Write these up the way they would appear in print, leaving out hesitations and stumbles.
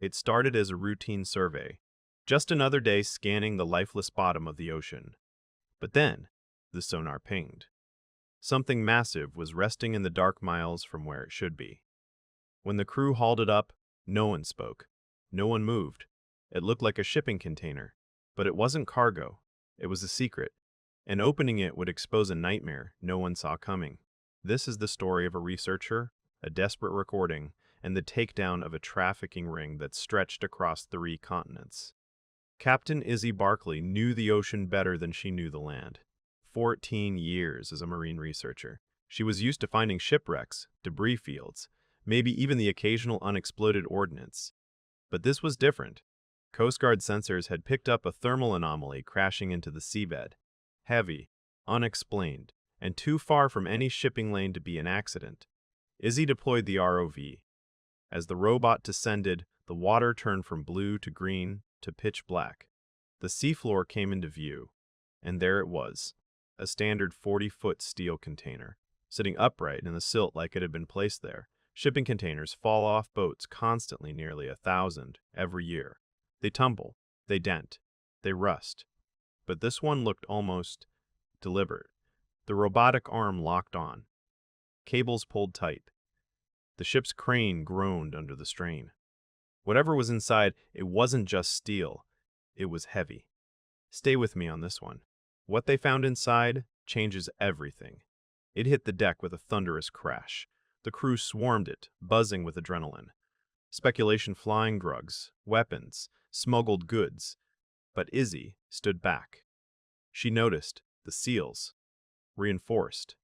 It started as a routine survey, just another day scanning the lifeless bottom of the ocean. But then, the sonar pinged. Something massive was resting in the dark miles from where it should be. When the crew hauled it up, no one spoke. No one moved. It looked like a shipping container, but it wasn't cargo. It was a secret, and opening it would expose a nightmare no one saw coming. This is the story of a researcher, a desperate recording, and the takedown of a trafficking ring that stretched across 3 continents. Captain Izzy Barkley knew the ocean better than she knew the land. 14 years as a marine researcher. She was used to finding shipwrecks, debris fields, maybe even the occasional unexploded ordnance. But this was different. Coast Guard sensors had picked up a thermal anomaly crashing into the seabed. Heavy, unexplained, and too far from any shipping lane to be an accident. Izzy deployed the ROV. As the robot descended, the water turned from blue to green to pitch black. The seafloor came into view, and there it was, a standard 40-foot steel container, sitting upright in the silt like it had been placed there. Shipping containers fall off boats constantly, nearly 1,000 every year. They tumble, they dent, they rust. But this one looked almost deliberate. The robotic arm locked on. Cables pulled tight. The ship's crane groaned under the strain. Whatever was inside, it wasn't just steel. It was heavy. Stay with me on this one. What they found inside changes everything. It hit the deck with a thunderous crash. The crew swarmed it, buzzing with adrenaline. Speculation flying drugs, weapons, smuggled goods. But Izzy stood back. She noticed the seals. Reinforced.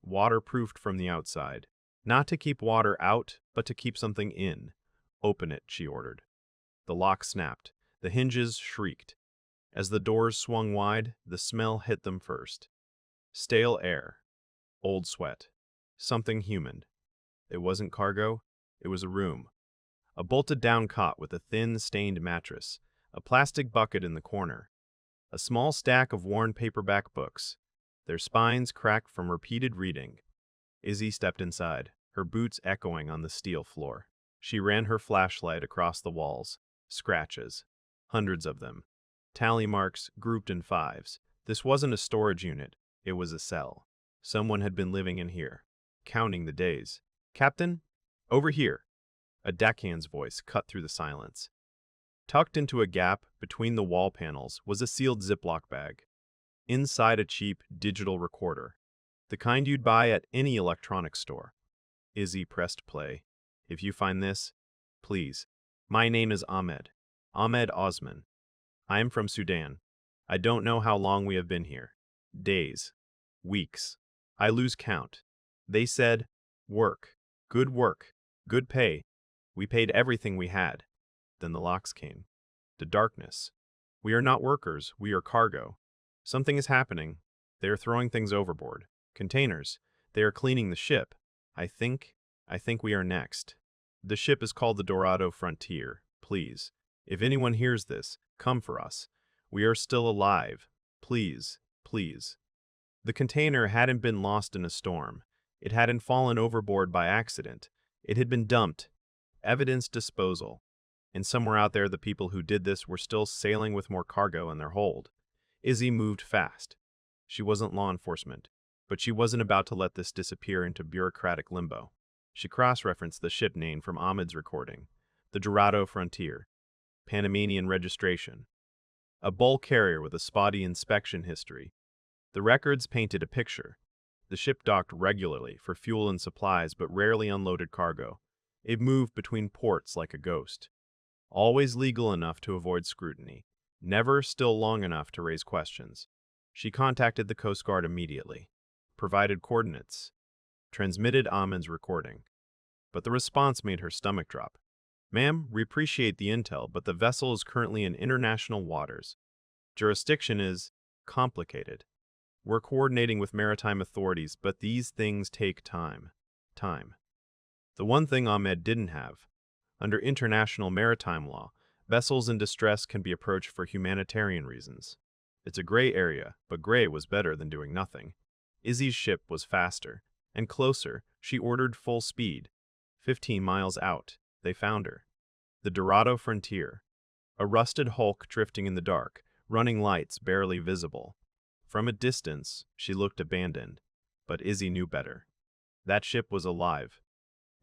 Waterproofed from the outside. Not to keep water out, but to keep something in. Open it, she ordered. The lock snapped. The hinges shrieked. As the doors swung wide, the smell hit them first. Stale air. Old sweat. Something human. It wasn't cargo. It was a room. A bolted-down cot with a thin, stained mattress. A plastic bucket in the corner. A small stack of worn paperback books. Their spines cracked from repeated reading. Izzy stepped inside, her boots echoing on the steel floor. She ran her flashlight across the walls. Scratches. Hundreds of them. Tally marks grouped in fives. This wasn't a storage unit. It was a cell. Someone had been living in here, counting the days. "Captain? Over here." A deckhand's voice cut through the silence. Tucked into a gap between the wall panels was a sealed Ziploc bag. Inside a cheap digital recorder, the kind you'd buy at any electronics store. Izzy pressed play. "If you find this, please. My name is Ahmed. Ahmed Osman. I am from Sudan. I don't know how long we have been here. Days. Weeks. I lose count. They said, work. Good work. Good pay. We paid everything we had." Then the locks came. The darkness. "We are not workers. We are cargo. Something is happening. They are throwing things overboard. Containers. They are cleaning the ship. I think we are next. The ship is called the Dorado Frontier. Please. If anyone hears this, come for us. We are still alive. Please, please." The container hadn't been lost in a storm. It hadn't fallen overboard by accident. It had been dumped. Evidence disposal. And somewhere out there, the people who did this were still sailing with more cargo in their hold. Izzy moved fast. She wasn't law enforcement, but she wasn't about to let this disappear into bureaucratic limbo. She cross-referenced the ship name from Ahmed's recording. The Dorado Frontier. Panamanian registration. A bull carrier with a spotty inspection history. The records painted a picture. The ship docked regularly for fuel and supplies, but rarely unloaded cargo. It moved between ports like a ghost. Always legal enough to avoid scrutiny. Never still long enough to raise questions. She contacted the Coast Guard immediately. Provided coordinates. Transmitted Ahmed's recording. But the response made her stomach drop. "Ma'am, we appreciate the intel, but the vessel is currently in international waters. Jurisdiction is complicated. We're coordinating with maritime authorities, but these things take time. Time." The one thing Ahmed didn't have. Under international maritime law, vessels in distress can be approached for humanitarian reasons. It's a gray area, but gray was better than doing nothing. Izzy's ship was faster and closer. She ordered full speed. 15 miles out, they found her. The Dorado frontier. A rusted hulk drifting in the dark, running lights barely visible. From a distance, she looked abandoned, but Izzy knew better. That ship was alive,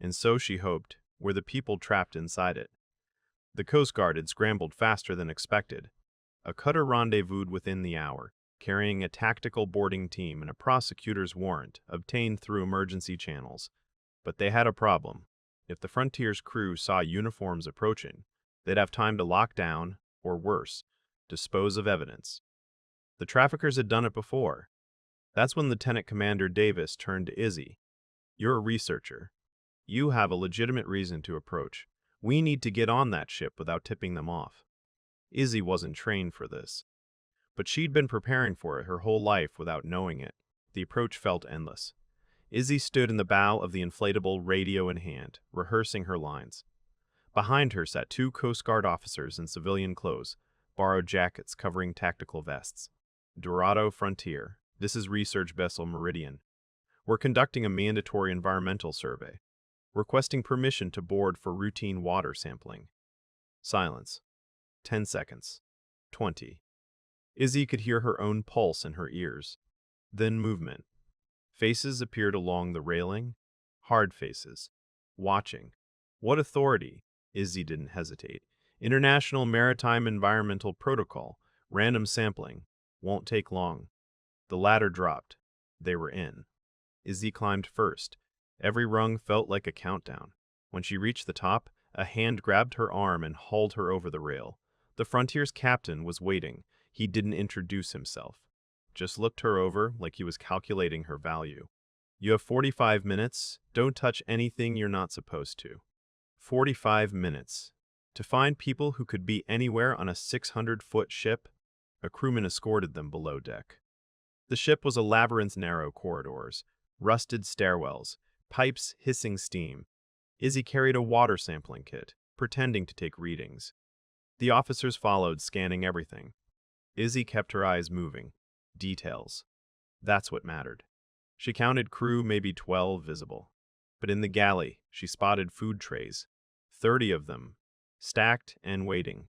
and so she hoped were the people trapped inside it. The Coast Guard had scrambled faster than expected. A cutter rendezvoused within the hour, carrying a tactical boarding team and a prosecutor's warrant obtained through emergency channels. But they had a problem. If the Frontier's crew saw uniforms approaching, they'd have time to lock down, or worse, dispose of evidence. The traffickers had done it before. That's when Lieutenant Commander Davis turned to Izzy. "You're a researcher. You have a legitimate reason to approach. We need to get on that ship without tipping them off." Izzy wasn't trained for this, but she'd been preparing for it her whole life without knowing it. The approach felt endless. Izzy stood in the bow of the inflatable, radio in hand, rehearsing her lines. Behind her sat two Coast Guard officers in civilian clothes, borrowed jackets covering tactical vests. "Dorado Frontier. This is research vessel Meridian. We're conducting a mandatory environmental survey. Requesting permission to board for routine water sampling." Silence. 10 seconds. 20. Izzy could hear her own pulse in her ears. Then movement. Faces appeared along the railing. Hard faces. Watching. What authority? Izzy didn't hesitate. "International Maritime Environmental Protocol. Random sampling. Won't take long." The ladder dropped. They were in. Izzy climbed first. Every rung felt like a countdown. When she reached the top, a hand grabbed her arm and hauled her over the rail. The Frontier's captain was waiting. He didn't introduce himself. Just looked her over like he was calculating her value. "You have 45 minutes. Don't touch anything you're not supposed to." 45 minutes. To find people who could be anywhere on a 600-foot ship? A crewman escorted them below deck. The ship was a labyrinth of narrow corridors, rusted stairwells, pipes hissing steam. Izzy carried a water sampling kit, pretending to take readings. The officers followed, scanning everything. Izzy kept her eyes moving. Details. That's what mattered. She counted crew, maybe 12 visible. But in the galley, she spotted food trays. 30 of them, stacked and waiting.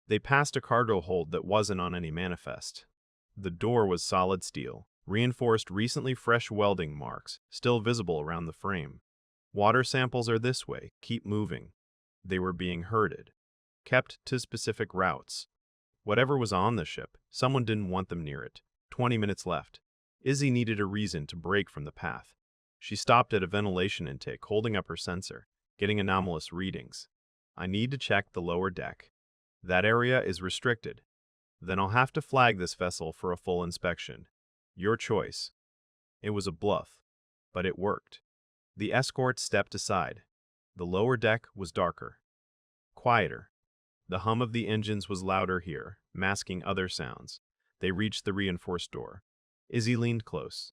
They passed a cargo hold that wasn't on any manifest. The door was solid steel, reinforced recently fresh welding marks, still visible around the frame. "Water samples are this way. Keep moving." They were being herded, kept to specific routes. Whatever was on the ship, someone didn't want them near it. 20 minutes left. Izzy needed a reason to break from the path. She stopped at a ventilation intake, holding up her sensor, getting anomalous readings. "I need to check the lower deck. That area is restricted. Then I'll have to flag this vessel for a full inspection. Your choice." It was a bluff, but it worked. The escort stepped aside. The lower deck was darker, quieter. The hum of the engines was louder here, masking other sounds. They reached the reinforced door. Izzy leaned close.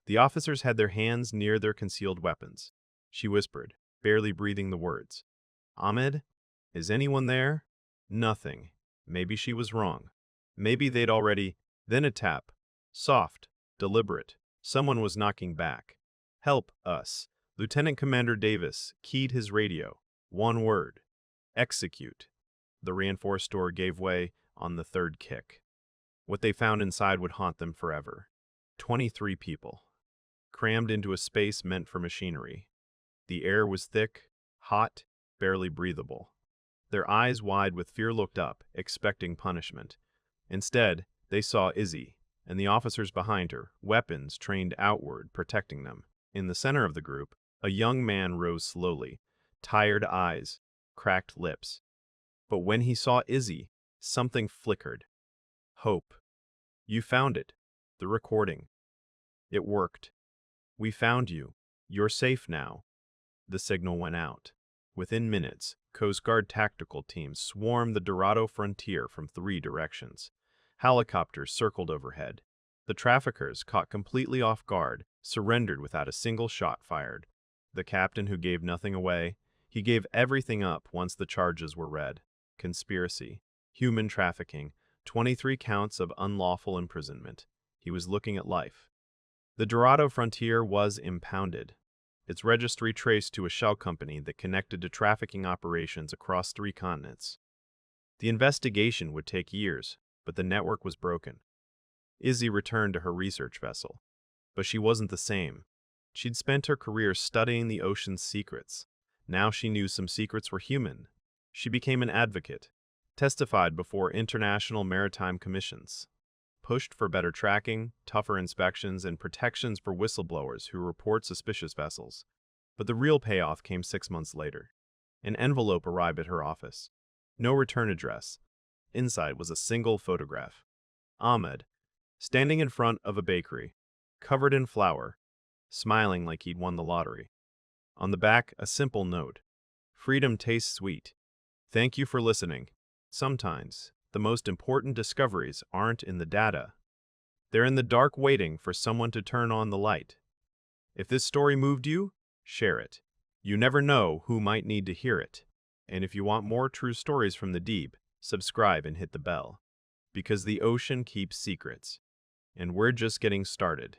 The officers had their hands near their concealed weapons. She whispered, barely breathing the words. "Ahmed? Is anyone there?" Nothing. Maybe she was wrong. Maybe they'd already... Then a tap. Soft, deliberate. Someone was knocking back. "Help us." Lieutenant Commander Davis keyed his radio. One word. "Execute." The reinforced door gave way on the third kick. What they found inside would haunt them forever. 23 people, crammed into a space meant for machinery. The air was thick, hot, barely breathable. Their eyes wide with fear looked up, expecting punishment. Instead, they saw Izzy, and the officers behind her, weapons trained outward, protecting them. In the center of the group, a young man rose slowly, tired eyes, cracked lips. But when he saw Izzy, something flickered. Hope. "You found it. The recording. It worked. We found you. You're safe now." The signal went out. Within minutes, Coast Guard tactical teams swarmed the Dorado frontier from 3 directions. Helicopters circled overhead. The traffickers, caught completely off guard, surrendered without a single shot fired. The captain, who gave nothing away, he gave everything up once the charges were read. Conspiracy, human trafficking, 23 counts of unlawful imprisonment. He was looking at life. The Dorado frontier was impounded. its registry traced to a shell company that connected to trafficking operations across 3 continents. The investigation would take years, but the network was broken. Izzy returned to her research vessel. But she wasn't the same. She'd spent her career studying the ocean's secrets. Now she knew some secrets were human. She became an advocate, testified before international maritime commissions, pushed for better tracking, tougher inspections, and protections for whistleblowers who report suspicious vessels. But the real payoff came 6 months later. An envelope arrived at her office. No return address. Inside was a single photograph. Ahmed, standing in front of a bakery, covered in flour, smiling like he'd won the lottery. On the back, a simple note. Freedom tastes sweet. Thank you for listening. Sometimes, the most important discoveries aren't in the data. They're in the dark waiting for someone to turn on the light. If this story moved you, share it. You never know who might need to hear it. And if you want more true stories from the deep, subscribe and hit the bell. Because the ocean keeps secrets. And we're just getting started.